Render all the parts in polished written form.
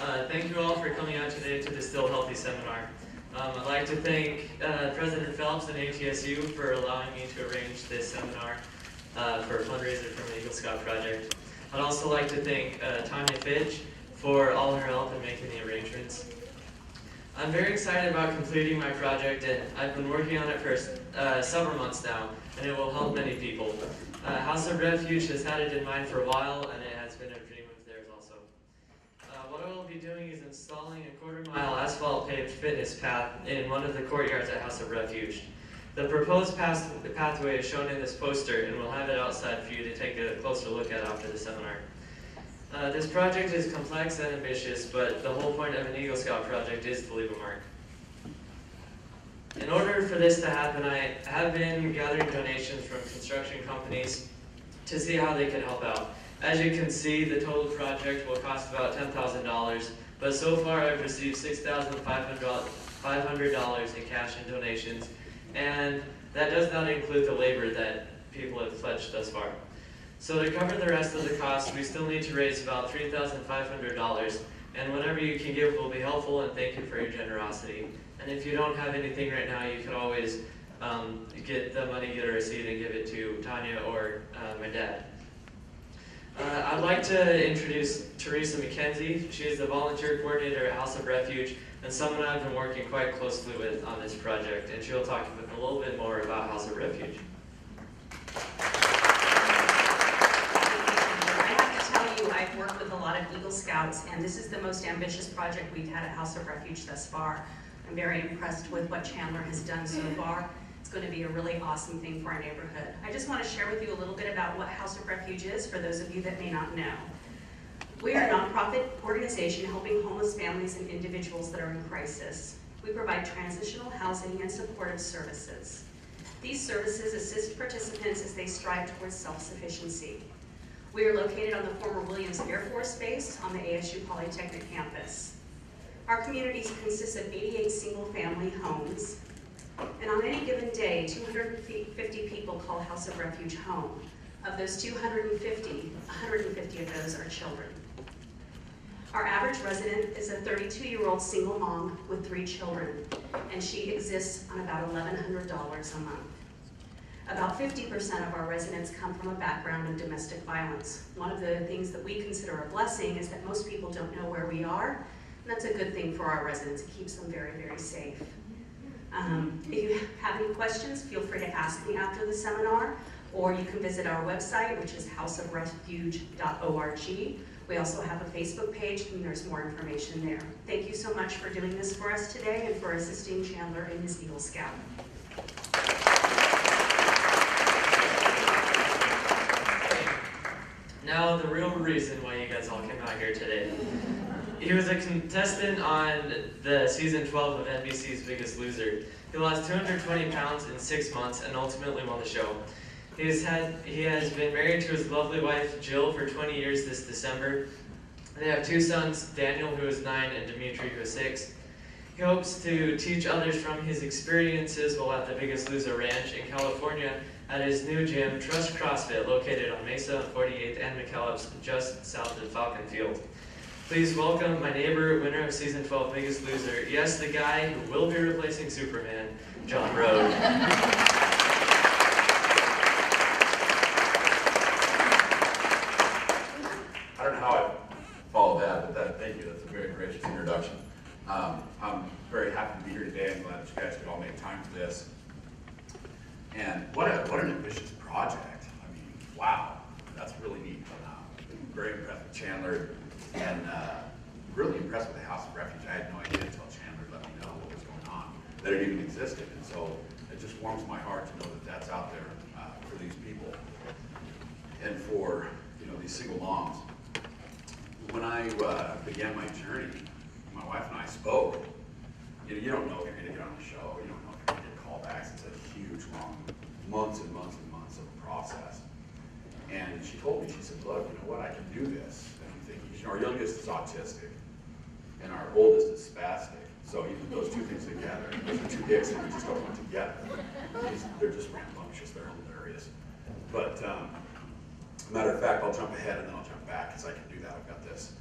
Thank you all for coming out today to the Still Healthy seminar. I'd like to thank President Phelps and ATSU for allowing me to arrange this seminar for a fundraiser from the Eagle Scout Project. I'd also like to thank Tanya Fitch for all her help in making the arrangements. I'm very excited about completing my project, and I've been working on it for several months now, and it will help many people. House of Refuge has had it in mind for a while, and it has been a dream of theirs also. What I will be doing is installing a quarter-mile asphalt paved fitness path in one of the courtyards at House of Refuge. The proposed pathway is shown in this poster, and we'll have it outside for you to take a closer look at after the seminar. This project is complex and ambitious, but the whole point of an Eagle Scout project is to leave a mark. In order for this to happen, I have been gathering donations from construction companies to see how they can help out. As you can see, the total project will cost about $10,000, but so far I've received $6,500 in cash and donations, and that does not include the labor that people have pledged thus far. So to cover the rest of the cost, we still need to raise about $3,500, and whatever you can give will be helpful, and thank you for your generosity. And if you don't have anything right now, you can always get the money, get a receipt, and give it to Tanya or my dad. I'd like to introduce Teresa McKenzie. She is the volunteer coordinator at House of Refuge, and someone I've been working quite closely with on this project, and she'll talk a little bit more about House of Refuge. I've worked with a lot of Eagle Scouts, and this is the most ambitious project we've had at House of Refuge thus far. I'm very impressed with what Chandler has done so far. It's going to be a really awesome thing for our neighborhood. I just want to share with you a little bit about what House of Refuge is for those of you that may not know. We are a nonprofit organization helping homeless families and individuals that are in crisis. We provide transitional housing and supportive services. These services assist participants as they strive towards self-sufficiency. We are located on the former Williams Air Force Base on the ASU Polytechnic campus. Our community consists of 88 single-family homes, and on any given day, 250 people call House of Refuge home. Of those 150 of those are children. Our average resident is a 32-year-old single mom with 3 children, and she exists on about $1,100 a month. About 50% of our residents come from a background of domestic violence. One of the things that we consider a blessing is that most people don't know where we are, and that's a good thing for our residents. It keeps them very, very safe. If you have any questions, feel free to ask me after the seminar, or you can visit our website, which is houseofrefuge.org. We also have a Facebook page, and there's more information there. Thank you so much for doing this for us today and for assisting Chandler in his Eagle Scout. Now, the real reason why you guys all came out here today. He was a contestant on the season 12 of NBC's Biggest Loser. He lost 220 pounds in 6 months and ultimately won the show. He has been married to his lovely wife, Jill, for 20 years this December. They have 2 sons, Daniel, who is 9, and Dimitri, who is 6. He hopes to teach others from his experiences while at the Biggest Loser Ranch in California at his new gym, Trust CrossFit, located on Mesa, 48th, and McKellips, just south of Falcon Field. Please welcome my neighbor, winner of season 12 Biggest Loser, yes, the guy who will be replacing Superman, John Rhodes. I don't know how I followed that, but thank you. That's a very gracious introduction. I'm very happy to be here today. I'm glad that you guys could all make time for this. And what an ambitious project. I mean, wow, that's really neat. Very impressed with Chandler, and really impressed with the House of Refuge. I had no idea until Chandler let me know what was going on, that it even existed. And so it just warms my heart to know that that's out there for these people and for these single moms. When I began my journey, my wife and I spoke. You don't know if you're going to get on the show. You don't know if you're going to get callbacks. It's a huge, long, months and months and months of process. And she told me, she said, look, you know what, I can do this. And I'm thinking, our youngest is autistic, and our oldest is spastic. So you put those 2 things together, those are 2 dicks that we just don't want together. They're just rambunctious, they're hilarious. But matter of fact, I'll jump ahead and then I'll jump back, because I can do that. I've got this.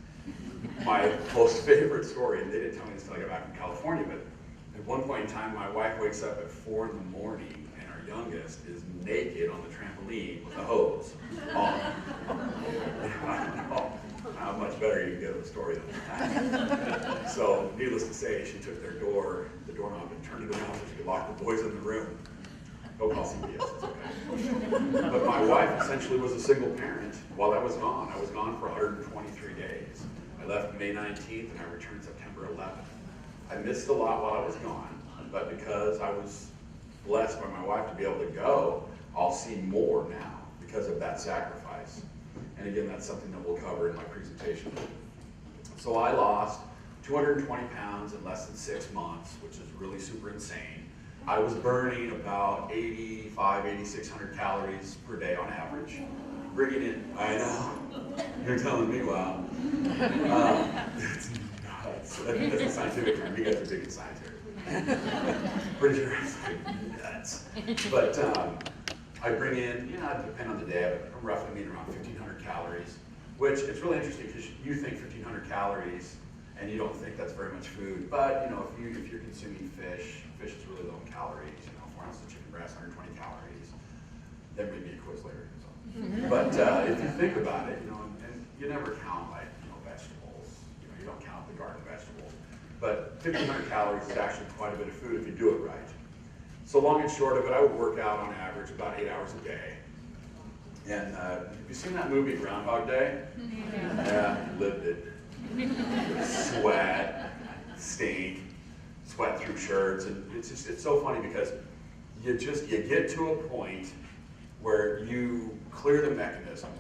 my most favorite story, and they didn't tell me this until I got back from California, but at one point in time, my wife wakes up at 4 in the morning, and our youngest is naked on the trampoline with a hose on. I don't know how much better you can get of a story than that. So, needless to say, she took the doorknob, and turned it around so she could lock the boys in the room. Don't call CPS, it's okay. But my wife essentially was a single parent while I was gone. I was gone for 123 days. I left May 19th and I returned September 11th. I missed a lot while I was gone, but because I was blessed by my wife to be able to go, I'll see more now because of that sacrifice. And again, that's something that we'll cover in my presentation. So I lost 220 pounds in less than 6 months, which is really super insane. I was burning about 8,600 calories per day on average. Bringing in, I know, you're telling me, wow. That's nuts. That's a scientific term. You guys are big in science here. Pretty sure it's like nuts. But I bring in, it depends on the day, but I'm roughly eating around 1,500 calories, which it's really interesting because you think 1,500 calories and you don't think that's very much food. But if you're consuming fish is really low in calories. 4 ounces of chicken breast, 120 calories. There may be a quiz later. So. But if you think about it, and you never count like vegetables. You don't count the garden vegetables. But 1,500 calories is actually quite a bit of food if you do it right. So long and short of it, I would work out on average about 8 hours a day. And have you seen that movie Groundhog Day? Yeah, lived it. Sweat, stink, sweat through shirts, and it's so funny because you get to a point where you clear the mechanism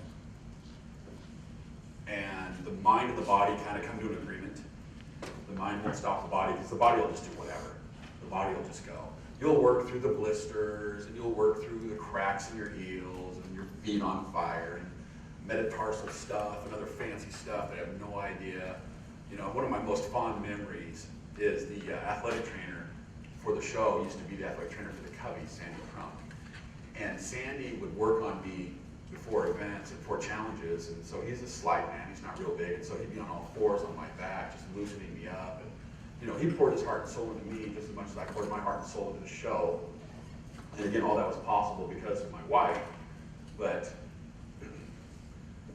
and the mind and the body kind of come to an agreement. The mind won't stop the body because the body will just do whatever. The body will just go. You'll work through the blisters and you'll work through the cracks in your heels and your feet on fire and metatarsal stuff and other fancy stuff that I have no idea. One of my most fond memories is the athletic trainer for the show used to be the athletic trainer for the Cubbies, Sandy Crump. And Sandy would work on me before events and before challenges, and so he's a slight man, he's not real big, and so he'd be on all fours on my back, just loosening me up. And he poured his heart and soul into me just as much as I poured my heart and soul into the show. And again, all that was possible because of my wife. But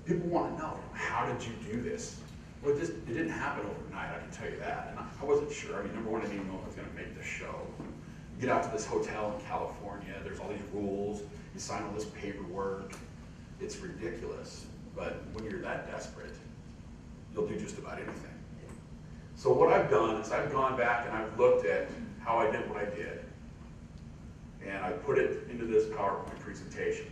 people want to know, how did you do this? Well, it didn't happen overnight, I can tell you that. And I wasn't sure. Number one, I didn't even know if I was going to make the show. You get out to this hotel in California, there's all these rules, you sign all this paperwork. It's ridiculous. But when you're that desperate, you'll do just about anything. So what I've done is I've gone back and I've looked at how I did what I did. And I put it into this PowerPoint presentation.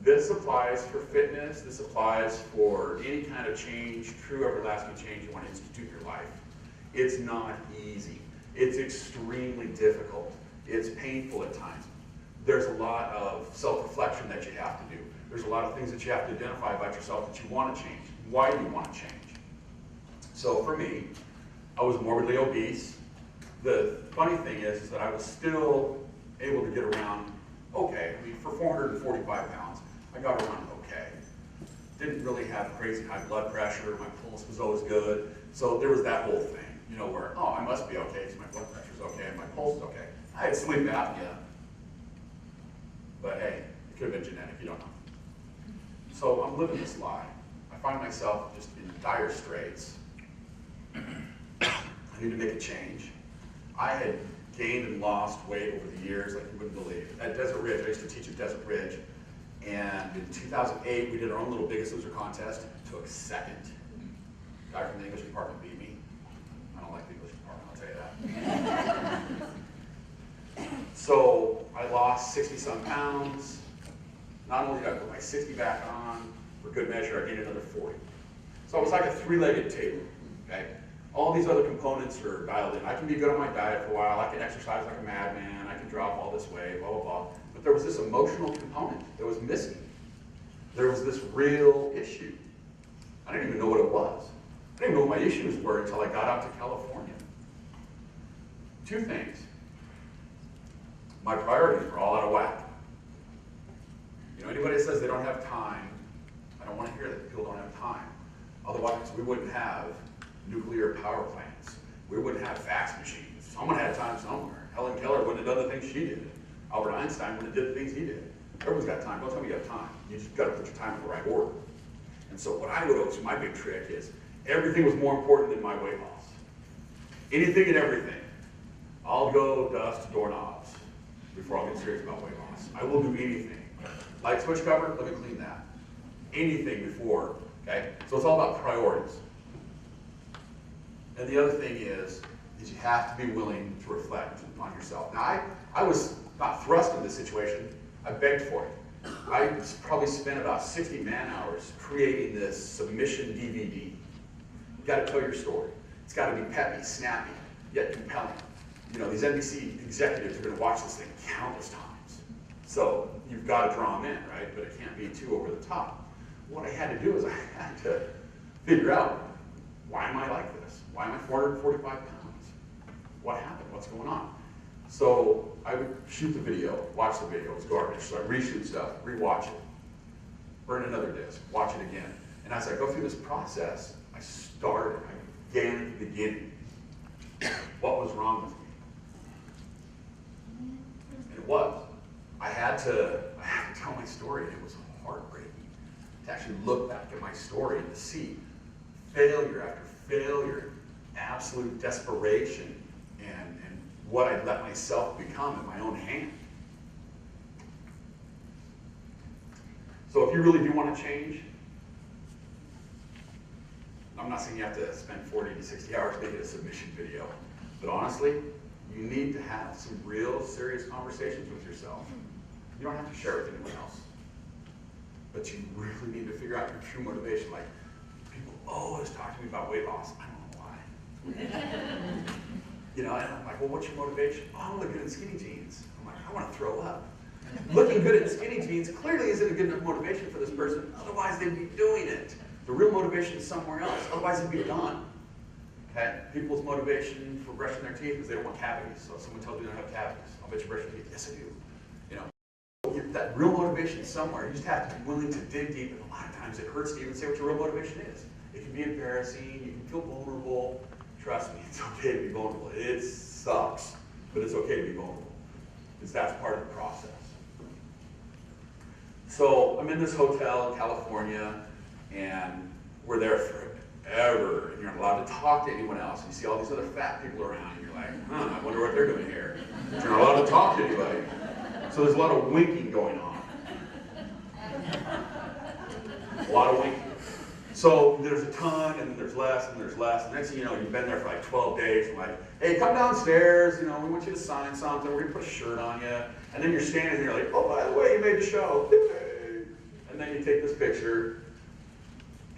This applies for fitness, this applies for any kind of change, true everlasting change you want to institute in your life. It's not easy. It's extremely difficult. It's painful at times. There's a lot of self-reflection that you have to do. There's a lot of things that you have to identify about yourself that you want to change. Why do you want to change? So for me, I was morbidly obese. The funny thing is that I was still able to get around okay. For 445 pounds, I got around okay. Didn't really have crazy high blood pressure. My pulse was always good. So there was that whole thing, where, I must be okay because my blood pressure's okay and my pulse is okay. I had sleep apnea. But hey, it could have been genetic, you don't know. So I'm living this lie. I find myself just in dire straits. I need to make a change. I had gained and lost weight over the years like you wouldn't believe. At Desert Ridge, I used to teach at Desert Ridge, and in 2008, we did our own little Biggest Loser contest, took second. Guy from the English department beat me. I don't like the English department, I'll tell you that. So I lost 60-some pounds. Not only did I put my 60 back on, for good measure, I gained another 40. So it was like a three-legged table, okay? All these other components are dialed in. I can be good on my diet for a while. I can exercise like a madman. I can drop all this weight, blah, blah, blah. But there was this emotional component that was missing. There was this real issue. I didn't even know what it was. I didn't even know what my issues were until I got out to California. Two things. My priorities were all out of whack. Anybody that says they don't have time, I don't want to hear that people don't have time. Otherwise, we wouldn't have nuclear power plants. We wouldn't have fax machines. Someone had time somewhere. Helen Keller wouldn't have done the things she did. Albert Einstein wouldn't have did the things he did. Everyone's got time. Don't tell me you have time. You just got to put your time in the right order. And so what I would always, my big trick is, everything was more important than my weight loss. Anything and everything. I'll go dust doorknobs before I'll get serious about weight loss. I will do anything. Light switch cover, let me clean that. Anything before, okay? So it's all about priorities. And the other thing is you have to be willing to reflect on yourself. Now, I was not thrust into this situation. I begged for it. I probably spent about 60 man-hours creating this submission DVD. You got to tell your story. It's got to be peppy, snappy, yet compelling. You know, these NBC executives are going to watch this thing countless times. So you've got to draw them in, right? But it can't be too over the top. What I had to do is I had to figure out, why am I like this? Why am I 445 pounds? What happened? What's going on? So I would shoot the video, watch the video, it's garbage. So I reshoot stuff, rewatch it, burn another disc, watch it again. And as I go through this process, I began at the beginning. What was wrong with me? And it was. I had to tell my story, and it was heartbreaking to actually look back at my story and to see failure after failure, absolute desperation, and what I'd let myself become in my own hand. So if you really do want to change, I'm not saying you have to spend 40 to 60 hours making a submission video, but honestly, you need to have some real serious conversations with yourself. You don't have to share it with anyone else, but you really need to figure out your true motivation. Like, people always talk to me about weight loss. I don't know why. You know, and I'm like, well, what's your motivation? Oh, I want to look good in skinny jeans. I'm like, I want to throw up. Looking good in skinny jeans clearly isn't a good enough motivation for this person. Otherwise, they'd be doing it. The real motivation is somewhere else. Otherwise, it'd be done. Okay? People's motivation for brushing their teeth is they don't want cavities. So if someone tells you they don't have cavities, I'll bet you brush your teeth. Yes, I do. You know, that real motivation is somewhere. You just have to be willing to dig deep. And a lot of times, it hurts to even say what your real motivation is. It can be embarrassing. You can feel vulnerable. Trust me, it's okay to be vulnerable. It sucks, but it's okay to be vulnerable, because that's part of the process. So I'm in this hotel in California, and we're there forever, and you're not allowed to talk to anyone else. And you see all these other fat people around, and you're like, I wonder what they're doing here. You're not allowed to talk to anybody. So there's a lot of winking going on. A lot of winking. So there's a ton, and there's less, and there's less. And next thing you know, you've been there for like 12 days. And like, hey, come downstairs. You know, we want you to sign something. We're gonna put a shirt on you. And then you're standing there like, oh, by the way, you made the show. And then you take this picture.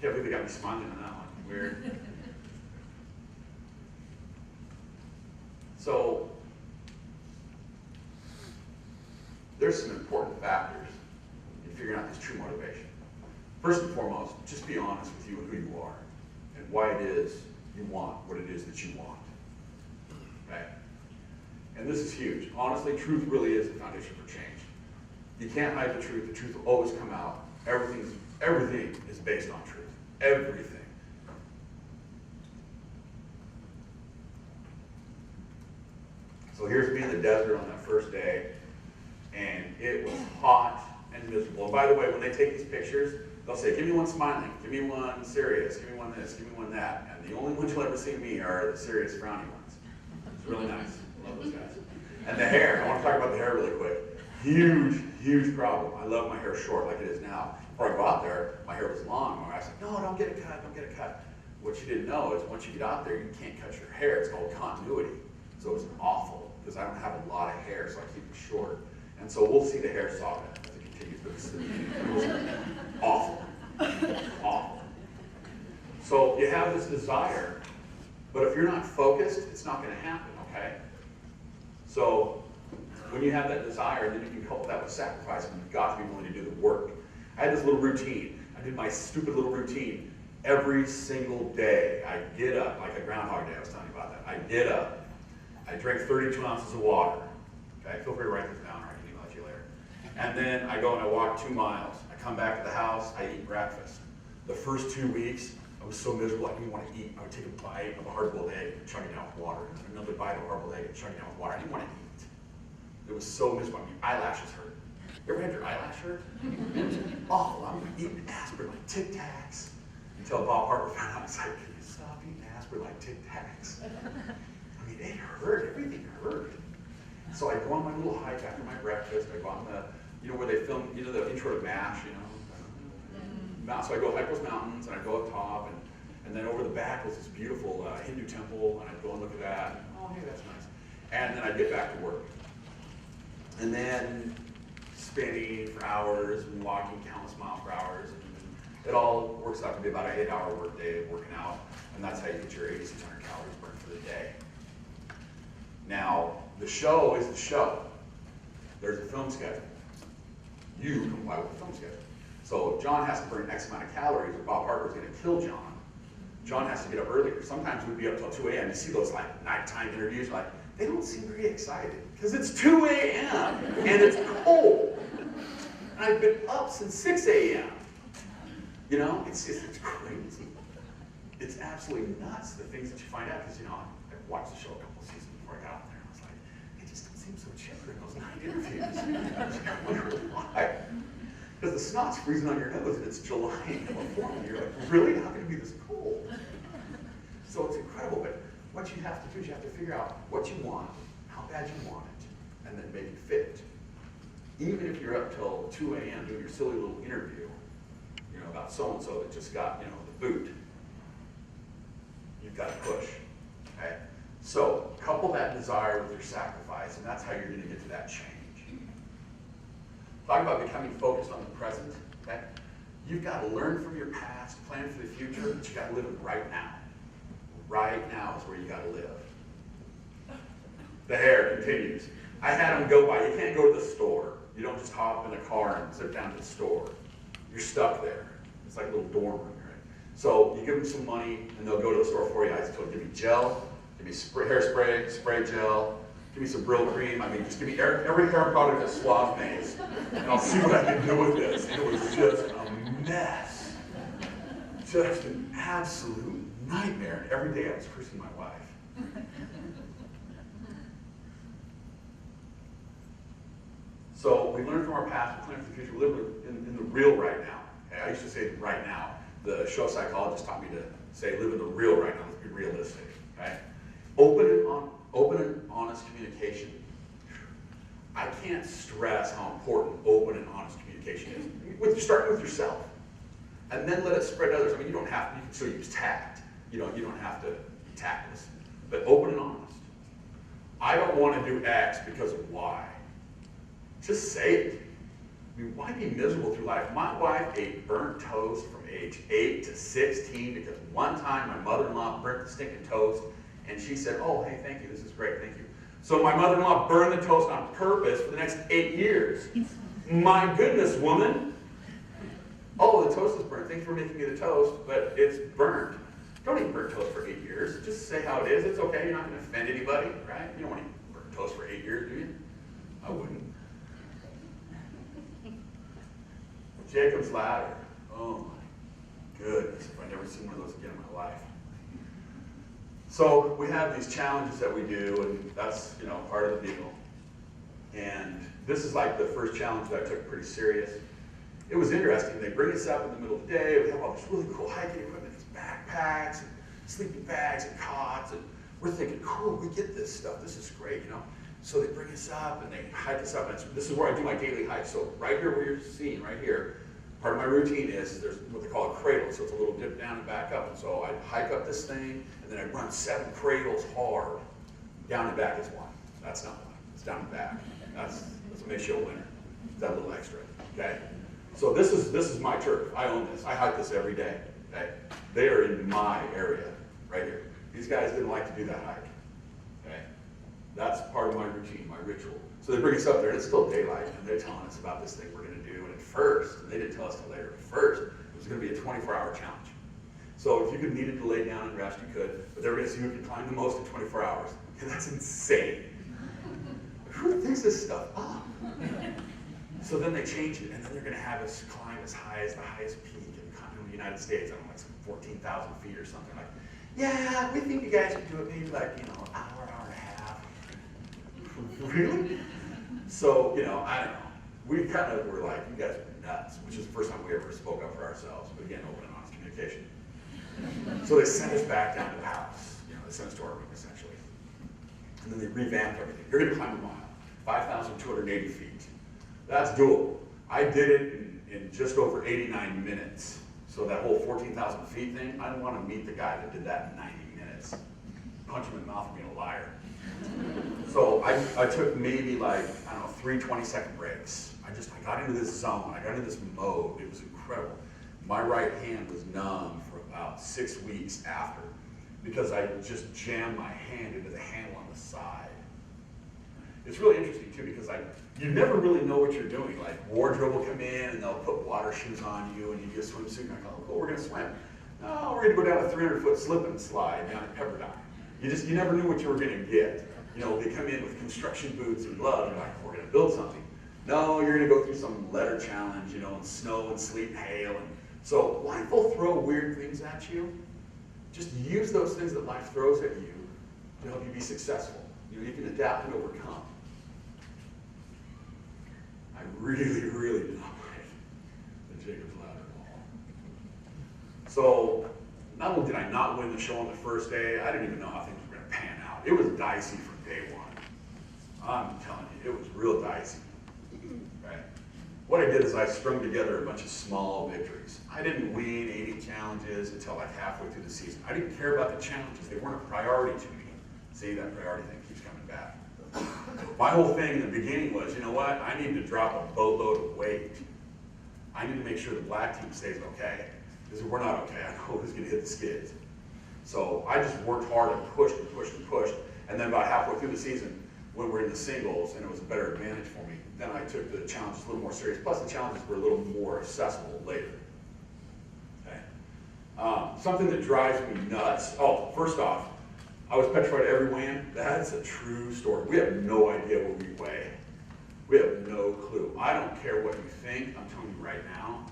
Can't believe they got me smiling on that one. Weird. So there's some important factors in figuring out this true motivation. First and foremost, just be honest with you and who you are and why it is you want what it is that you want. Okay? And this is huge. Honestly, truth really is the foundation for change. You can't hide the truth. The truth will always come out. Everything is based on truth. Everything. So here's me in the desert on that first day, and it was hot and miserable. And by the way, when they take these pictures, they'll say, give me one smiling, give me one serious, give me one this, give me one that. And the only ones you'll ever see me are the serious frowny ones. It's really nice. I love those guys. And the hair, I want to talk about the hair really quick. Huge, huge problem. I love my hair short like it is now. Before I go out there, my hair was long. My wife's like, no, don't get it cut, don't get it cut. What you didn't know is once you get out there, you can't cut your hair. It's called continuity. So it's awful because I don't have a lot of hair, so I keep it short. And so we'll see the hair saga as it continues. But it was awful. Awful. So you have this desire, but if you're not focused, it's not going to happen, okay? So when you have that desire, then you can couple that with sacrifice, and you've got to be willing to do the work. I had this little routine. I did my stupid little routine every single day. I get up, like a Groundhog Day, I was telling you about that. I get up, I drink 32 ounces of water. Okay, feel free to write this down, or I can email it to you later. And then I go and I walk 2 miles. I come back to the house, I eat breakfast. The first 2 weeks, I was so miserable, I didn't want to eat. I would take a bite of a hard-boiled egg and chug it down with water, and another bite of a hard-boiled egg and chug it down with water. I didn't want to eat. It was so miserable. I mean, eyelashes hurt. You ever had your eyelash hurt? It was awful. I'm eating aspirin like Tic Tacs until Bob Harper found out. He's like, can you stop eating aspirin like Tic Tacs? I mean, it hurt. Everything hurt. So I go on my little hike after my breakfast. I go on the, you know, where they film, you know, the intro to MASH, you know. So I go hike those mountains, and I go up top, and then over the back was this beautiful Hindu temple, and I'd go and look at that. And, oh, hey, that's nice. And then I'd get back to work. And then spinning for hours and walking countless miles for hours. And it all works out to be about an 8-hour work day of working out, and that's how you get your 8,600 calories burned for the day. Now, the show is the show. There's a film schedule. You comply with the film schedule. So if John has to burn X amount of calories, or Bob Harper's going to kill John, John has to get up earlier. Sometimes we'd be up till 2 a.m. You see those like nighttime interviews, like, they don't seem very excited because it's 2 a.m. and it's cold. And I've been up since 6 a.m. You know, it's crazy. It's absolutely nuts, the things that you find out, because, you know, I watched the show a couple of seasons before I got out there, and I was like, it just don't seem so chipper in those night interviews. I wonder why. Because the snot's freezing on your nose, and it's July in California. You're like, really? How can it be this cold? So it's incredible, but what you have to do is you have to figure out what you want, how bad you want it, and then make it fit. Even if you're up till 2 a.m. doing your silly little interview, you know, about so-and-so that just got, you know, the boot, you've got to push, okay? So couple that desire with your sacrifice, and that's how you're going to get to that change. Talk about becoming focused on the present, okay? You've got to learn from your past, plan for the future, but you got to live it right now. Right now is where you got to live. The hair continues. I had them go by. You can't go to the store. You don't just hop in a car and zip down to the store. You're stuck there. It's like a little dorm room, right? So you give them some money, and they'll go to the store for you. I just told them, give me gel, give me hairspray, spray gel, give me some Brill cream. I mean, just give me every hair product that Suave makes, and I'll see what I can do with this. And it was just a mess. Just an absolute nightmare. And every day I was cursing my wife. So we learn from our past, we plan for the future, we live in the real right now. Okay? I used to say right now. The show psychologist taught me to say live in the real right now. Let's be realistic. Okay? Open and honest communication. I can't stress how important open and honest communication is. Start with yourself. And then let it spread to others. I mean, you don't have to, you can still use tact. You don't have to be tactless. But open and honest. I don't want to do X because of Y. Just say it. I mean, why be miserable through life? My wife ate burnt toast from age 8 to 16 because one time my mother-in-law burnt the stinking toast, and she said, oh, hey, thank you, this is great, thank you. So my mother-in-law burned the toast on purpose for the next 8 years. My goodness, woman. Oh, the toast is burnt. Thanks for making me the toast, but it's burnt. Don't eat burnt toast for 8 years. Just say how it is. It's okay. You're not going to offend anybody, right? You don't want to eat burnt toast for 8 years, do you? I wouldn't. Jacob's ladder. Oh my goodness, if I've never seen one of those again in my life. So we have these challenges that we do, and that's, you know, part of the deal. And this is like the first challenge that I took pretty serious. It was interesting. They bring us up in the middle of the day. We have all this really cool hiking equipment, these backpacks, and sleeping bags, and cots, and we're thinking, cool, we get this stuff. This is great, you know. So they bring us up, and they hike us up. And this is where I do my daily hike. So right here, where you're seeing, right here, part of my routine is there's what they call a cradle. So it's a little dip down and back up. And so I hike up this thing, and then I run 7 cradles hard. Down and back is 1. That's not 1. It's down and back. That's what makes you a winner. That little extra, okay? So this is my turf. I own this. I hike this every day, okay? They are in my area, right here. These guys didn't like to do that hike, okay? That's part of my routine, my ritual. So they bring us up there, and it's still daylight, and they're telling us about this thing we're going to do. And at first, and they didn't tell us till later, at first, it was going to be a 24-hour challenge. So if you needed to lay down and rest, you could, but they were going to see who could climb the most in 24 hours. And that's insane. Who thinks this stuff up? So then they changed it, and then they're going to have us climb as high as the highest peak in the continental United States. I don't know, like some 14,000 feet or something. Like, yeah, we think you guys could do it maybe like, an hour, hour and a half. Really? So, I don't know. We kind of were like, you guys are nuts, which is the first time we ever spoke up for ourselves. But again, open and honest communication. So they sent us back down to the house. They sent us to our room, essentially. And then they revamped everything. You're going to climb a mile, 5,280 feet. That's doable. I did it in just over 89 minutes. So that whole 14,000 feet thing, I don't want to meet the guy that did that in 90 minutes. Punch him in the mouth for being a liar. So I took maybe 3 20-second breaks. I got into this zone. I got into this mode. It was incredible. My right hand was numb for about 6 weeks after because I just jammed my hand into the handle on the side. It's really interesting too because you never really know what you're doing. Like wardrobe will come in and they'll put water shoes on you and you get a swimsuit and I go, oh, we're gonna swim. No, we're gonna go down a 300-foot slip and slide down at Pepperdine. You never knew what you were gonna get. They come in with construction boots and gloves, you're like, we're gonna build something. No, you're gonna go through some letter challenge, and snow and sleet and hail. And so life will throw weird things at you. Just use those things that life throws at you to help you be successful. You can adapt and overcome. I really, really did not like the Jacob's Ladder ball. So not only did I not win the show on the first day, I didn't even know how things were going to pan out. It was dicey from day one. I'm telling you, it was real dicey. Right? What I did is I strung together a bunch of small victories. I didn't win 80 challenges until like halfway through the season. I didn't care about the challenges. They weren't a priority to me. See, that priority thing keeps coming back. My whole thing in the beginning was, you know what? I need to drop a boatload of weight. I need to make sure the black team stays okay. Because if we're not okay, I know who's going to hit the skids. So I just worked hard and pushed and pushed and pushed. And then about halfway through the season, when we're in the singles and it was a better advantage for me, then I took the challenges a little more serious. Plus the challenges were a little more accessible later. Okay. Something that drives me nuts. Oh, first off, I was petrified every weigh-in. That's a true story. We have no idea what we weigh. We have no clue. I don't care what you think. I'm telling you right now.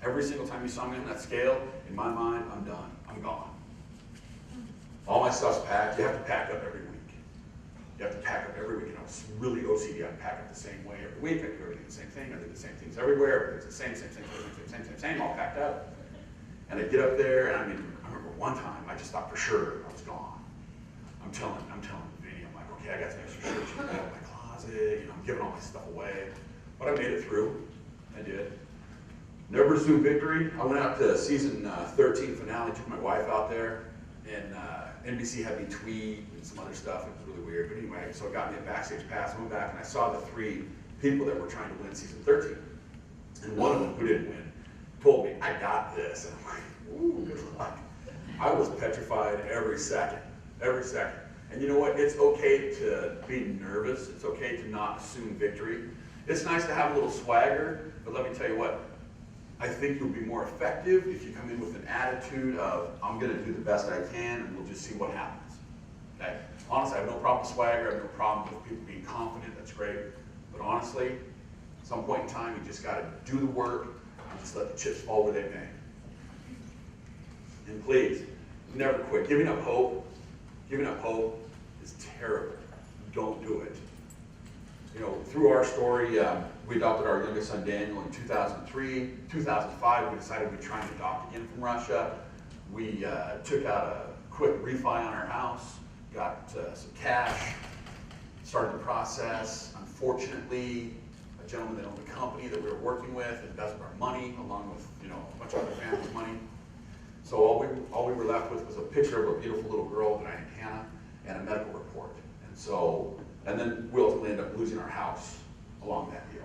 Every single time you saw me on that scale, in my mind, I'm done. I'm gone. All my stuff's packed. You have to pack up every week. You have to pack up every week. I was really OCD. I pack up the same way every week. I do everything the same thing. I do the same things everywhere. Everything's the same, all packed up. And I get up there, and I remember one time, I just thought for sure I was gone. I'm telling Vinny, I'm like, okay, I got some extra shirts in my closet, I'm giving all my stuff away. But I made it through. I did. Never assume victory. I went out to season 13 finale, took my wife out there, and NBC had me tweet and some other stuff. It was really weird. But anyway, so it got me a backstage pass. I went back and I saw the 3 people that were trying to win season 13. And one of them, who didn't win, told me, I got this. And I'm like, ooh, good luck. I was petrified every second. Every second. And you know what? It's okay to be nervous. It's okay to not assume victory. It's nice to have a little swagger, but let me tell you what, I think you'll be more effective if you come in with an attitude of, I'm going to do the best I can and we'll just see what happens. Okay? Honestly, I have no problem with swagger. I have no problem with people being confident. That's great. But honestly, at some point in time, you just got to do the work and just let the chips fall where they may. And please, never quit. Giving up hope is terrible. Don't do it. Through our story, we adopted our youngest son Daniel in 2003. 2005, we decided we'd try and adopt again from Russia. We took out a quick refi on our house, got some cash, started the process. Unfortunately, a gentleman that owned a company that we were working with invested our money along with a bunch of other families' money. So all we were left with was a picture of a beautiful little girl that I named Hannah and a medical report. And then we ultimately ended up losing our house along that deal.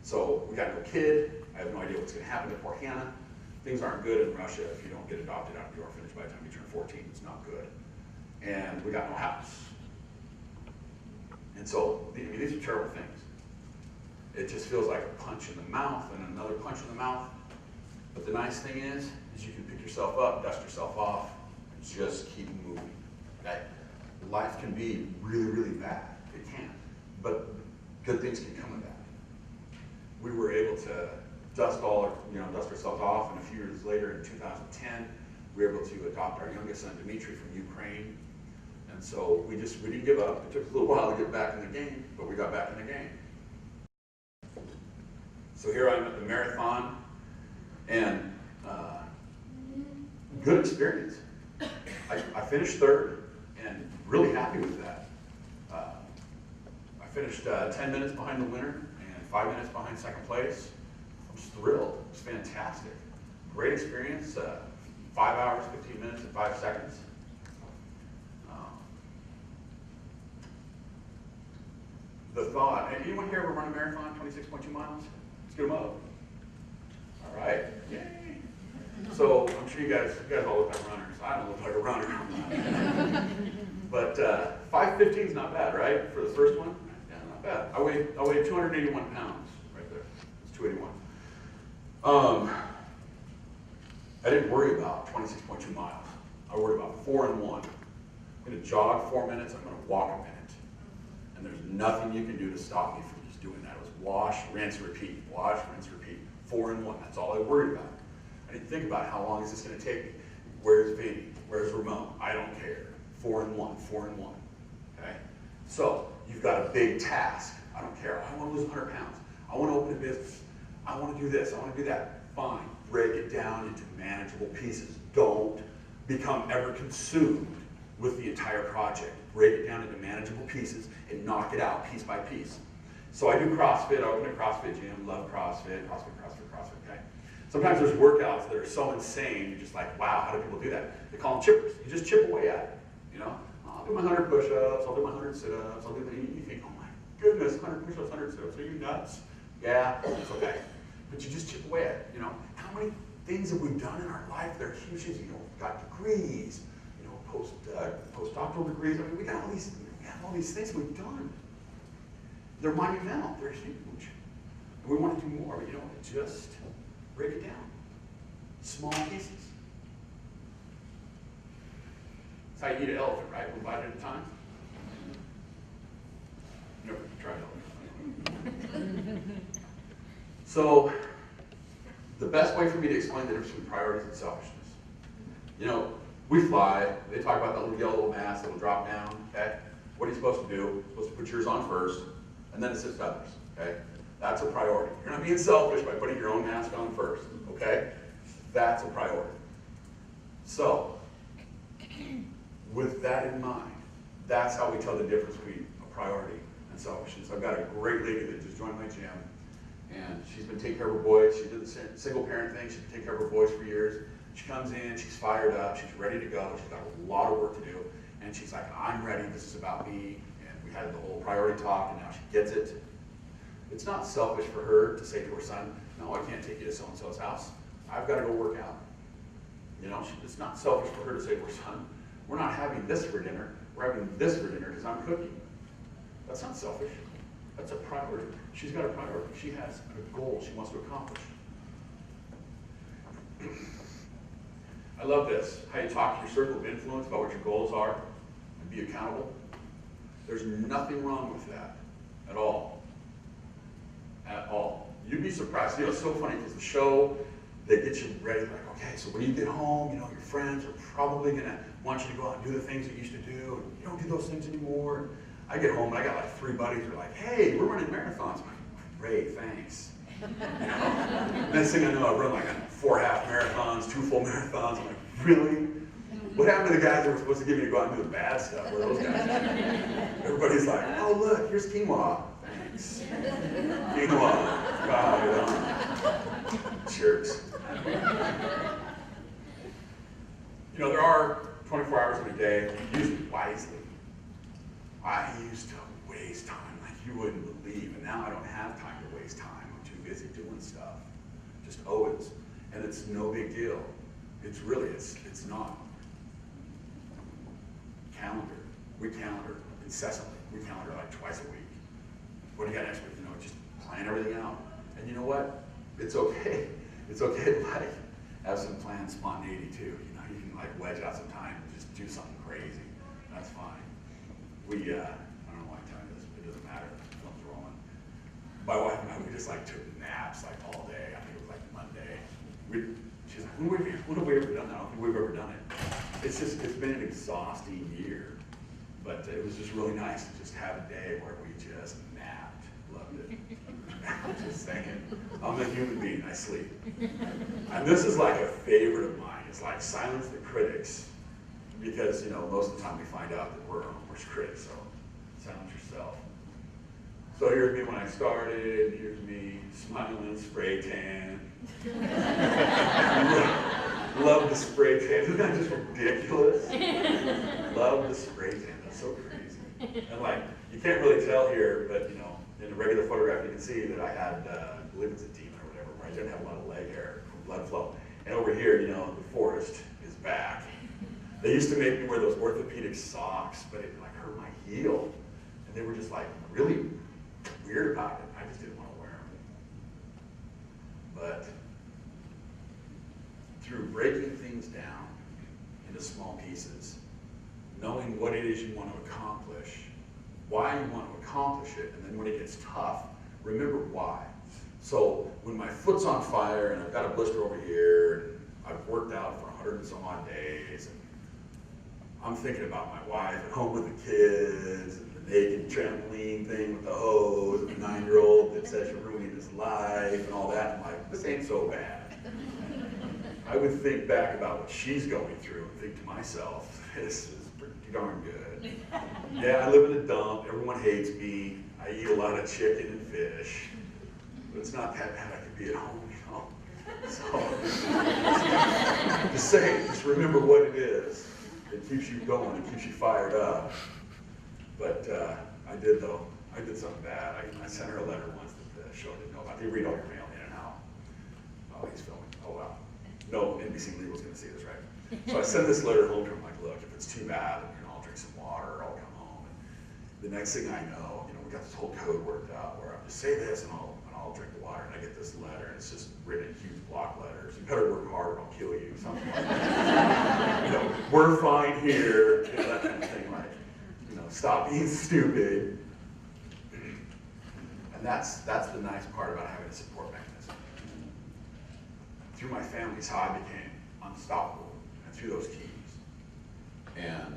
So we got no kid. I have no idea what's going to happen to poor Hannah. Things aren't good in Russia if you don't get adopted out of the orphanage by the time you turn 14. It's not good. And we got no house. And so, these are terrible things. It just feels like a punch in the mouth and another punch in the mouth. But the nice thing is you can pick yourself up, dust yourself off, and just keep moving. Okay? Life can be really, really bad. It can. But good things can come of that. We were able to dust ourselves off, and a few years later in 2010, we were able to adopt our youngest son, Dimitri, from Ukraine. And so we didn't give up. It took a little while to get back in the game, but we got back in the game. So here I am at the marathon, and good experience. I finished third, and really happy with that. I finished 10 minutes behind the winner and 5 minutes behind second place. I'm just thrilled. It was fantastic. Great experience. 5 hours, 15 minutes, and 5 seconds. The thought, and anyone here ever run a marathon, 26.2 miles? Let's get them up. All right, yay. So I'm sure you guys all look like runners. I don't look like a runner. But 5:15 is not bad, right? For the first one? Yeah, not bad. I weighed 281 pounds right there. It's 281. I didn't worry about 26.2 miles. I worried about 4 and 1. I'm going to jog 4 minutes, I'm going to walk a minute. And there's nothing you can do to stop me from just doing that. It was wash, rinse, repeat, wash, rinse, repeat. 4 and 1, that's all I worried about. I didn't think about how long is this going to take me. Where's Vinny? Where's Ramon? I don't care. 4 and 1, 4 and 1. Okay? So you've got a big task. I don't care. I want to lose 100 pounds. I want to open a business. I want to do this. I want to do that. Fine. Break it down into manageable pieces. Don't become ever consumed with the entire project. Break it down into manageable pieces and knock it out piece by piece. So I do CrossFit. I open a CrossFit gym. Love CrossFit. CrossFit. Okay. Sometimes there's workouts that are so insane, you're just like, wow, how do people do that? They call them chippers. You just chip away at it, you know? I'll do my 100 push-ups, I'll do my 100 sit-ups, I'll do the, you think, oh my goodness, 100 push-ups, 100 sit-ups, are you nuts? Yeah, it's okay. But you just chip away at it, you know? How many things have we done in our life that are huge? You know, we've got degrees, you know, postdoctoral degrees. I mean, we have all these things we've done. They're monumental, they're huge. And we want to do more, but you know, just break it down. Small pieces. That's how you eat an elephant, right? One bite at a time. Never tried elephant. So, the best way for me to explain the difference between priorities and selfishness. You know, we fly, they talk about that little yellow mask that will drop down, okay? What are you supposed to do? You're supposed to put yours on first, and then assist others, okay? That's a priority. You're not being selfish by putting your own mask on first, okay? That's a priority. So, with that in mind, that's how we tell the difference between a priority and selfishness. I've got a great lady that just joined my gym, and she's been taking care of her boys. She did the single parent thing. She's been taking care of her boys for years. She comes in, she's fired up, she's ready to go. She's got a lot of work to do, and she's like, I'm ready, this is about me. And we had the whole priority talk, and now she gets it. It's not selfish for her to say to her son, no, I can't take you to so-and-so's house. I've got to go work out. You know, it's not selfish for her to say to her son, we're not having this for dinner, we're having this for dinner because I'm cooking. That's not selfish. That's a priority. She's got a priority. She has a goal she wants to accomplish. I love this, how you talk to your circle of influence about what your goals are and be accountable. There's nothing wrong with that at all. At all. You'd be surprised. You know, it's so funny because the show, they get you ready, like, okay, so when you get home, you know, your friends are probably going to want you to go out and do the things you used to do, and you don't do those ththings anymore. I get home and I got like 3 buddies who are like, hey, we're running marathons. I'm like, great, thanks. You know? Next thing I know, I've run like 4 half marathons, 2 full marathons. I'm like, really? What happened to the guys that were supposed to give me to go out and do the bad stuff? Where are those guys? Everybody's like, oh look, here's quinoa. Thanks. Quinoa. God, you know. Jerks. You know, there are 24 hours in a day. Use it wisely. I used to waste time like you wouldn't believe, and now I don't have time to waste time. I'm too busy doing stuff. Just always. And it's no big deal. It's really, it's not. Calendar. We calendar incessantly. We calendar like twice a week. What do you got next week? You know, just plan everything out. And you know what? It's okay. It's okay to like have some planned spontaneity too. You know, you can like wedge out some time and just do something crazy. That's fine. I don't know why I'm telling you this, but it doesn't matter. The film's rolling. My wife and I, we just like took naps like all day. I think it was like Monday. She's like, when have we ever done that? I don't think we've ever done it. It's been an exhausting year, but it was just really nice to just have a day where we just napped. Loved it. I'm just saying, I'm a human being, I sleep. And this is like a favorite of mine. It's like silence the critics, because most of the time we find out that we're our worst critics, so silence yourself. So here's me when I started, here's me smiling, spray tan. Love the spray tan, isn't that just ridiculous? Love the spray tan, that's so crazy. And like, you can't really tell here, but in a regular photograph you can see that I had, I believe it's edema or whatever, where I didn't have a lot of leg hair from blood flow. And over here, the forest is back. They used to make me wear those orthopedic socks, but it like hurt my heel. And they were just like really weird about it. I just didn't want to wear them. But through breaking things down into small pieces, knowing what it is you want to accomplish, why you want to accomplish it, and then when it gets tough, remember why. So when my foot's on fire and I've got a blister over here, and I've worked out for 100 and some odd days, and I'm thinking about my wife at home with the kids, and the naked trampoline thing with the hose, and the 9-year-old that says you're ruining his life, and all that. I'm like, this ain't so bad. I would think back about what she's going through and think to myself, this is pretty darn good. Yeah, I live in a dump, everyone hates me, I eat a lot of chicken and fish, but it's not that bad. I could be at home, So, just say, just remember what it is. It keeps you going, it keeps you fired up. But I did something bad. I sent her a letter once that the show didn't know about. They read all your mail in and out. Oh, he's filming. Oh, wow. No, NBC Legal's going to see this, right? So I sent this letter home to him, like, look, if it's too bad, I'll drink some water, I'll come home. And the next thing I know, we got this whole code worked out where I'll just say this and I'll drink the water. And I get this letter, and it's just written in huge block letters. You better work hard or I'll kill you, something like that. We're fine here, that kind of thing, like, stop being stupid. And that's the nice part about having a support mechanism. Through my family is how I became unstoppable, and through those keys. And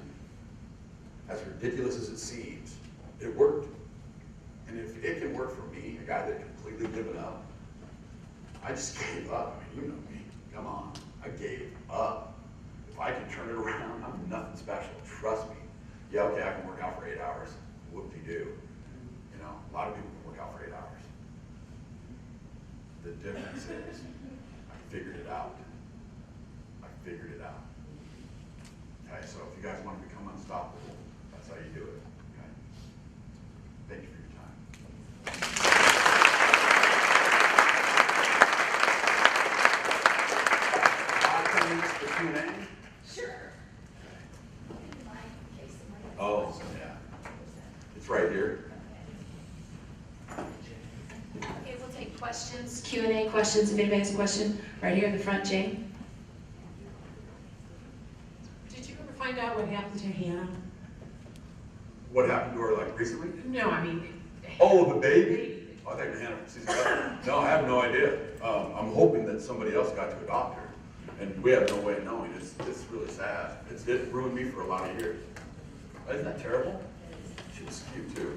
as ridiculous as it seems, it worked. And if it can work for me, a guy that completely given up, I just gave up. I mean, you know me, come on, I gave up. If I can turn it around, I'm nothing special, trust me. Yeah, okay, I can work out for 8 hours, whoop-de-doo. A lot of people can work out for 8 hours. The difference is, I figured it out. Okay, so if you guys want to become unstoppable, that's how you do it, okay? Thank you for your time. 5 minutes for Q&A? Sure. Oh, yeah. It's right here. Okay, we'll take questions, Q&A questions. If anybody has a question, right here in the front, Jane. Did you ever find out what happened to Hannah? What happened to her, like, recently? No, I mean. Oh, the baby? Oh, I think Hannah, she's got. No, I have no idea. I'm hoping that somebody else got to adopt her. And we have no way of knowing. It's really sad. It ruined me for a lot of years. Isn't that terrible? She was cute too.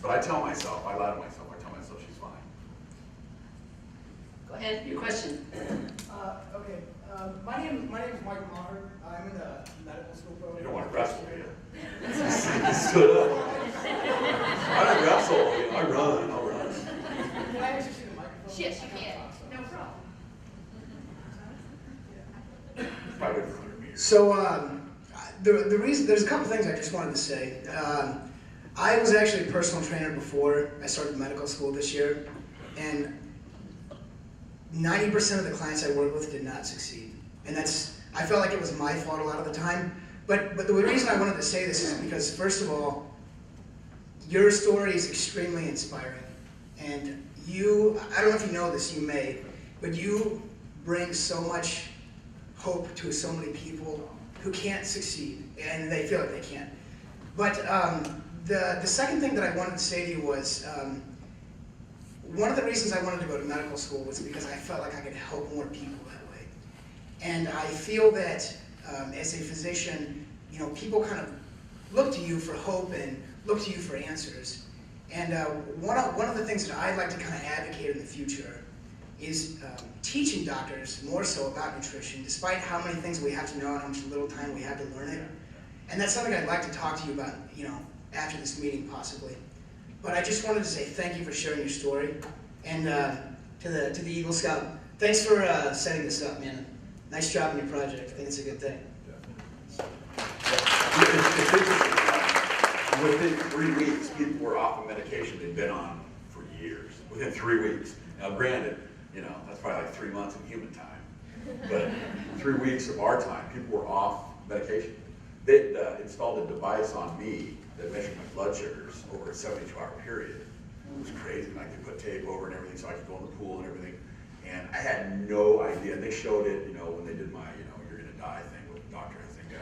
But I tell myself, I lie to myself, I tell myself she's fine. Go ahead, your question. Okay. My name is Mike Maher. I'm in the medical school program. You don't want to wrestle, do you? You stood up. I don't wrestle, I run, I'll run. Can I actually see the microphone? Yes, you can. No problem. Probably 100 meters. So the reason, there's a couple things I just wanted to say. I was actually a personal trainer before I started medical school this year, and 90% of the clients I worked with did not succeed. And I felt like it was my fault a lot of the time. But the reason I wanted to say this is because, first of all, your story is extremely inspiring. And I don't know if you know this, you may, but you bring so much hope to so many people who can't succeed, and they feel like they can't. But the second thing that I wanted to say to you was, one of the reasons I wanted to go to medical school was because I felt like I could help more people that way. And I feel that as a physician, you know, people kind of look to you for hope and look to you for answers. And one of the things that I'd like to kind of advocate in the future is teaching doctors more so about nutrition, despite how many things we have to know and how much little time we have to learn it. And that's something I'd like to talk to you about, you know, after this meeting possibly. But I just wanted to say thank you for sharing your story, and to the Eagle Scout, thanks for setting this up, man. Nice job on your project. I think it's a good thing. It's interesting. Within 3 weeks, people were off a medication they'd been on for years. Within 3 weeks. Now, granted, you know, that's probably like 3 months in human time. But 3 weeks of our time, people were off medication. They installed a device on me that measured my blood sugars over a 72-hour period. It was crazy. Like, they put tape over and everything so I could go in the pool and everything. And I had no idea. And they showed it, you know, when they did my, you know, you're going to die thing with Dr. Hazinga.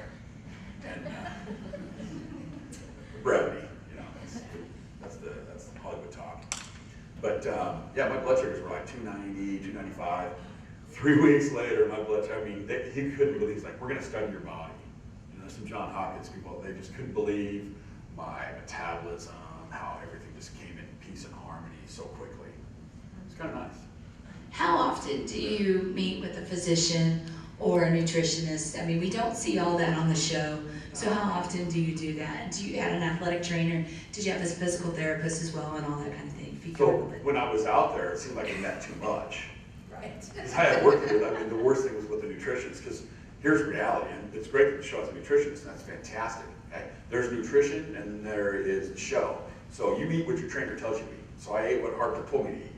And brevity, you know, that's the Hollywood talk. But yeah, my blood sugars were like 290, 295. 3 weeks later, my blood sugar, I mean, he couldn't believe, he's like, we're going to study your body. You know, some John Hopkins people, they just couldn't believe my metabolism, how everything just came in peace and harmony so quickly. It's kind of nice. How often do you meet with a physician or a nutritionist? I mean, we don't see all that on the show. So how often do you do that? Do you have an athletic trainer? Did you have this physical therapist as well and all that kind of thing? If you So could. when I was out there, it seemed like I met too much. Right. Because I had worked with, I mean, the worst thing was with the nutritionists, because here's reality, and it's great that the show has a nutritionist, and that's fantastic. Okay? There's nutrition, and there is the show. So you eat what your trainer tells you to eat. So I ate what Harper told me to eat.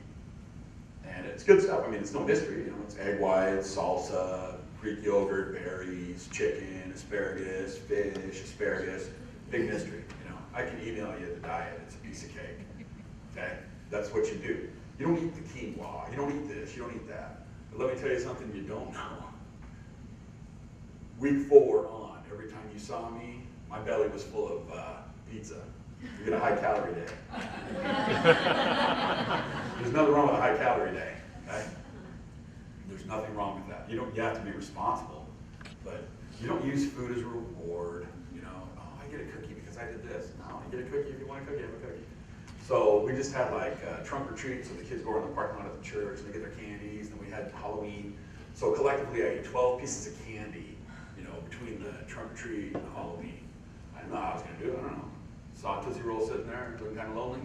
And it's good stuff. I mean, it's no mystery. You know, it's egg whites, salsa, Greek yogurt, berries, chicken, asparagus, fish, asparagus. Big mystery. You know, I can email you the diet. It's a piece of cake. Okay? That's what you do. You don't eat the quinoa. You don't eat this. You don't eat that. But let me tell you something you don't know. Week 4 on, every time you saw me, my belly was full of pizza. You get a high calorie day. There's nothing wrong with a high calorie day. Okay? There's nothing wrong with that. You have to be responsible, but you don't use food as a reward. You know, oh, I get a cookie because I did this. No, you get a cookie if you want a cookie, have a cookie. So we just had like trunk or treat, so the kids go in the parking lot at the church and they get their candies. Then we had Halloween. So collectively, I ate 12 pieces of candy. You know, between the trunk or treat and the Halloween. I didn't know how I was going to do it. I don't know. Saw a Tootsie Roll sitting there, looking kind of lonely.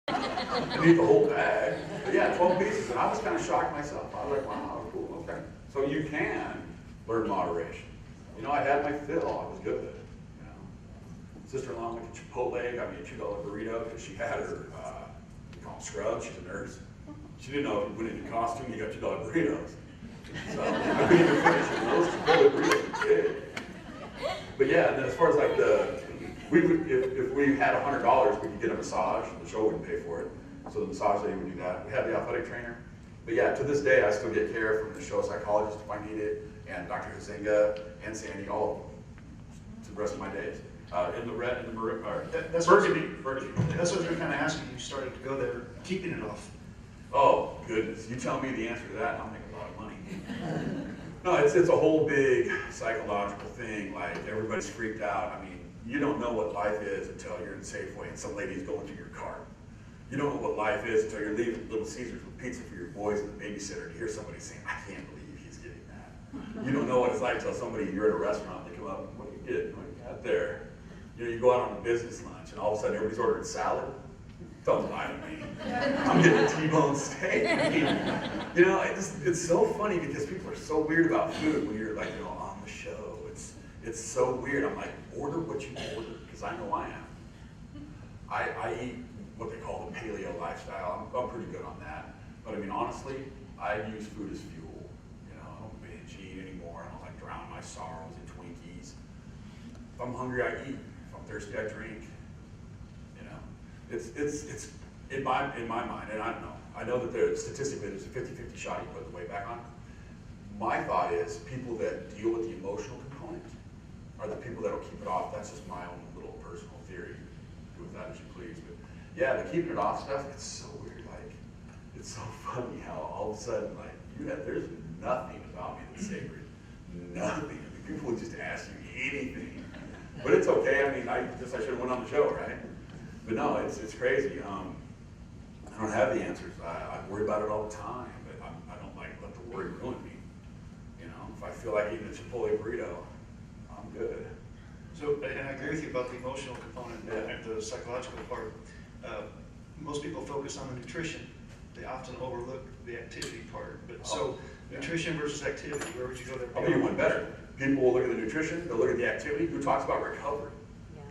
I eat the whole bag. But yeah, 12 pieces, and I was kind of shocked myself. I was like, wow, cool, okay. So you can learn moderation. You know, I had my fill. I was good with it. You know, sister-in-law went to Chipotle, got me a $2 burrito because she had her, we call them scrubs. She's a nurse. She didn't know if you went into costume, you got $2 burritos. So I couldn't even finish it. Those Chipotle burritos were big. But yeah, and then as far as like if we had $100, we could get a massage. The show wouldn't pay for it. So the massage lady would do that. We had the athletic trainer. But yeah, to this day, I still get care from the show psychologist if I need it, and Dr. Hazinga, and Sandy, all of them, to the rest of my days. In the red, in the burgundy. That's what I was kind of asking. You started to go there, keeping it off. Oh, goodness. You tell me the answer to that, and I'll make a lot of money. No, it's a whole big psychological thing. Like, everybody's freaked out. I mean, you don't know what life is until you're in Safeway and some lady's going to your cart. You don't know what life is until you're leaving Little Caesars with pizza for your boys and the babysitter to hear somebody saying, I can't believe he's getting that. You don't know what it's like until you're at a restaurant, they come up, what do you get? What do you got there? You know, you go out on a business lunch and all of a sudden everybody's ordering salad. Don't lie to me. I'm getting a T-bone steak. I mean, you know, it's so funny because people are so weird about food when you're like, you know, on the show. It's so weird. I'm like, order what you order, because I know I am. I eat what they call the paleo lifestyle. I'm pretty good on that. But I mean, honestly, I use food as fuel. You know, I don't binge eat anymore. I don't like drown my sorrows in Twinkies. If I'm hungry, I eat. If I'm thirsty, I drink. It's in my mind, and I don't know. I know that statistically there's a 50-50 shot you put the weight back on. My thought is people that deal with the emotional component are the people that'll keep it off. That's just my own little personal theory. Do with that as you please. But yeah, the keeping it off stuff, it's so weird. Like, it's so funny how all of a sudden, like, there's nothing about me that's sacred. Nothing. I mean, people would just ask you anything. But it's okay. I mean, I guess I should have went on the show, right? But no, it's crazy. I don't have the answers. I worry about it all the time, but I don't like let the worry ruin me. You know, if I feel like eating a Chipotle burrito, I'm good. So, and I agree with you about the emotional component Yeah. and the psychological part. Most people focus on the nutrition. They often overlook the activity part. But Yeah. nutrition versus activity, where would you go there? I'll give you one better. People will look at the nutrition, they'll look at the activity. Who talks about recovery?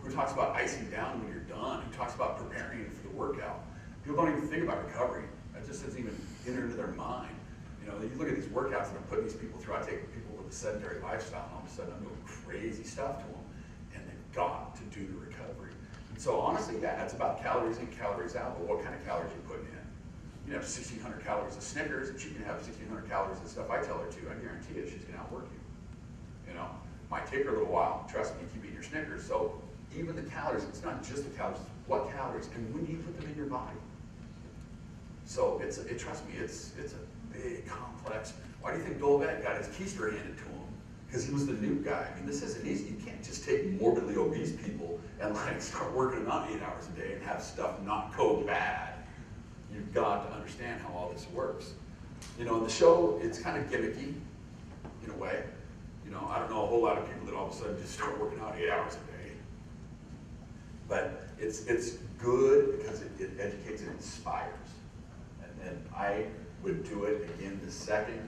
Who talks about icing down when you're done? Who talks about preparing for the workout? People don't even think about recovery. That just doesn't even enter into their mind. You know, you look at these workouts that I'm putting these people through. I take people with a sedentary lifestyle, and all of a sudden I'm doing crazy stuff to them, and they've got to do the recovery. And so honestly, yeah, it's about calories in, calories out, but what kind of calories you putting in? You have 1,600 calories of Snickers, and she can have 1,600 calories of stuff I tell her to. I guarantee you she's gonna outwork you. You know, might take her a little while. Trust me, keep eating your Snickers. So even the calories, it's not just the calories, it's what calories, and when do you put them in your body? So trust me, it's a big, complex. Why do you think Dolbeck got his keister handed to him? Because he was the new guy. I mean, this isn't easy. You can't just take morbidly obese people and like start working them out 8 hours a day and have stuff not go bad. You've got to understand how all this works. You know, in the show, it's kind of gimmicky, in a way. You know, I don't know a whole lot of people that all of a sudden just start working out 8 hours a day. But it's good because it educates and inspires. And I would do it again this second.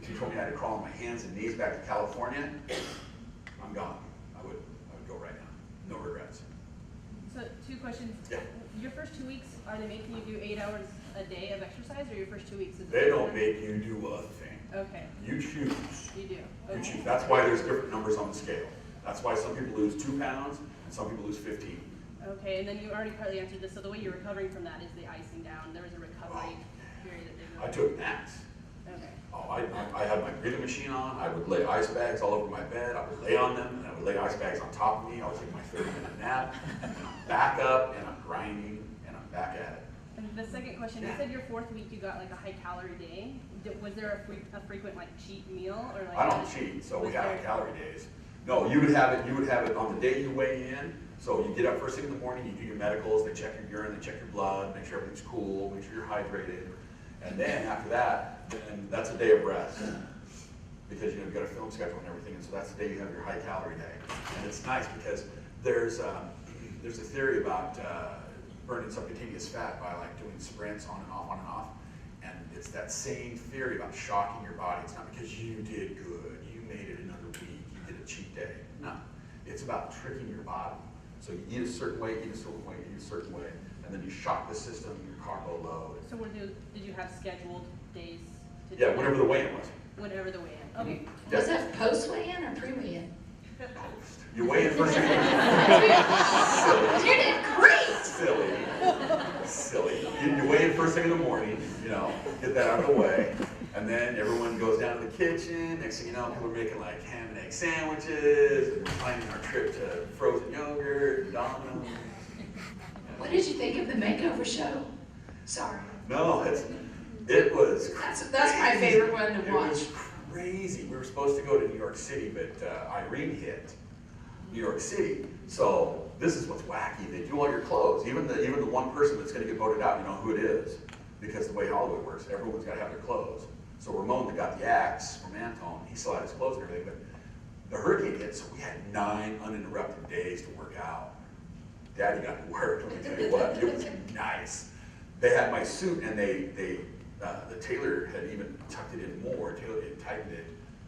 If you told me I had to crawl on my hands and knees back to California, I'm gone. I would go right now. No regrets. So 2 questions. Yeah. Your first 2 weeks, are they making you do 8 hours a day of exercise, or your first 2 weeks? They don't make you do a thing. Okay. You choose. You do. You Okay. choose. That's why there's different numbers on the scale. That's why some people lose 2 pounds and some people lose 15. Okay, and then you already partly answered this. So the way you're recovering from that is the icing down. There was a recovery period that didn't. I took naps. Okay. Oh, I had my breathing machine on. I would lay ice bags all over my bed. I would lay on them, and I would lay ice bags on top of me. I would take my 30-minute nap, and I'm back up, and I'm grinding, and I'm back at it. And the second question, you said your 4th week you got like a high calorie day. Was there a frequent like cheat meal or like? I don't cheat, so we was have there- calorie days. No, you would have it on the day you weigh in. So you get up first thing in the morning, you do your medicals, they check your urine, they check your blood, make sure everything's cool, make sure you're hydrated. And then after that, then that's a day of rest. Because you've got a film schedule and everything, and so that's the day you have your high calorie day. And it's nice because there's a theory about burning subcutaneous fat by like doing sprints on and off. And it's that same theory about shocking your body. It's not because you did good, you made it another week, you did a cheat day. No, it's about tricking your body. So you eat a certain way, eat a certain way, eat a certain way, and then you shock the system, your carbo load. So did you have scheduled days to do Yeah, that? whenever the weigh-in was. Whenever the weigh-in. Okay. Was that post weigh-in or pre-weigh-in? You weigh in first thing. You did great! Silly. You weigh in first thing in the morning, you know, get that out of the way. And then everyone goes down to the kitchen. Next thing you know, people are making like ham and egg sandwiches. And we're planning our trip to frozen yogurt and Domino's. What did you think of the makeover show? Sorry. No, it was That's my favorite one to It watch. was crazy. We were supposed to go to New York City, but Irene hit New York City. So this is what's wacky. They do all your clothes. Even the one person that's going to get voted out, you know who it is. Because the way Hollywood works, everyone's got to have their clothes. So Ramon that got the axe from Antone, he still had his clothes and everything, but the hurricane hit, so we had 9 uninterrupted days to work out. Daddy got to work, let me tell you what, it was nice. They had my suit and the tailor had even tucked it in more, tailored it, tightened it,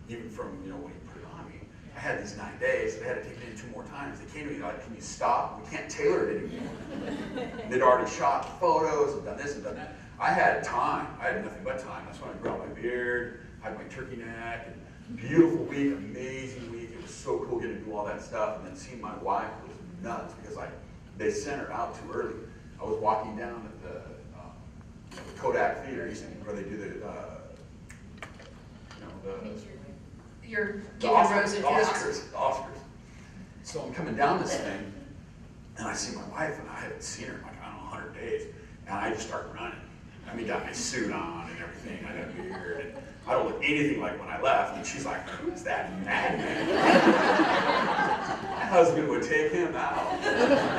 even from, when he put it on me. I had these 9 days, they had to take it in 2 more times. They came to me like, can you stop? We can't tailor it anymore. They'd already shot photos and done this and done that. I had time. I had nothing but time. That's when I grew out my beard, had my turkey neck, and beautiful week, amazing week. It was so cool getting to do all that stuff. And then seeing my wife was nuts because they sent her out too early. I was walking down at the Kodak Theater, where they do You're the giving Rose Oscars, a Oscars. So I'm coming down this thing, and I see my wife, and I haven't seen her in like, 100 days. And I just start running. I mean, got my suit on and everything. I got a beard. And I don't look anything like when I left. And she's like, who's that madman? My husband would take him out.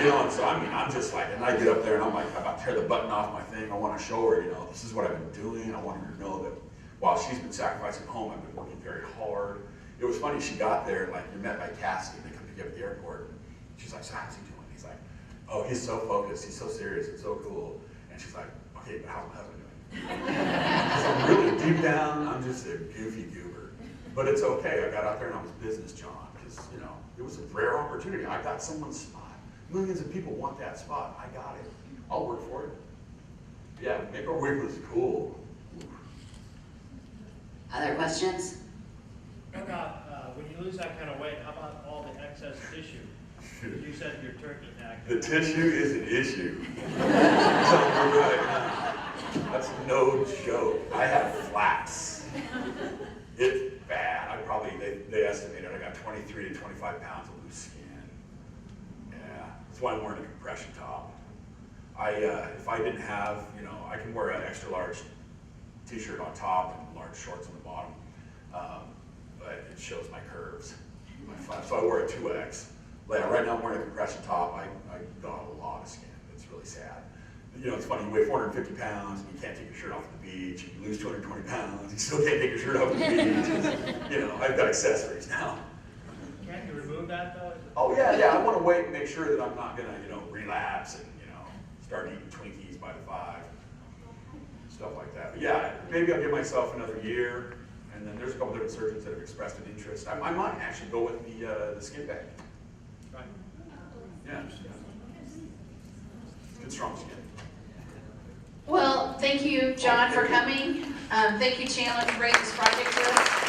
You know, and so I mean, I'm just like, and I get up there and I'm like, I'm about to tear the button off my thing. I want to show her, you know, this is what I've been doing. I want her to know that while she's been sacrificing home, I've been working very hard. It was funny, she got there, like, you're met by Cassie, and they come pick you up at the airport. She's like, so how's he doing? He's like, oh, he's so focused, he's so serious, it's so cool. And she's like, okay, but how's my husband doing? So I'm really deep down, I'm just a goofy goober. But it's okay, I got out there and I was business John, because, you know, it was a rare opportunity. I got someone's spot. Millions of people want that spot. I got it. I'll work for it. Yeah, Make Our Week was cool. Other questions? How about, when you lose that kind of weight, how about all the excess tissue? You said your turkey neck. The tissue is an issue. Tell me right now. That's no joke. I have flats. It's bad. They estimated I got 23 to 25 pounds of loose skin. Yeah, that's why I'm wearing a compression top. If I didn't have, you know, I can wear an extra large t-shirt on top and large shorts on the bottom, but it shows my curves, my flat. So I wear a 2X. Like, right now I'm wearing a compression top. I got a lot of skin. It's really sad. You know, it's funny, you weigh 450 pounds and you can't take your shirt off at the beach. You lose 220 pounds, you still can't take your shirt off at the beach. You know, I've got accessories now. Can't you remove that though? Oh yeah, I want to wait and make sure that I'm not gonna, you know, relapse and, you know, start eating Twinkies by the 5. Stuff like that. But yeah, maybe I'll give myself another year, and then there's a couple different surgeons that have expressed an interest. I might actually go with the skin bag. Right. Yeah. Good strong skin. Well, thank you, John, for coming. Thank you, Chandler, for bringing this project to us.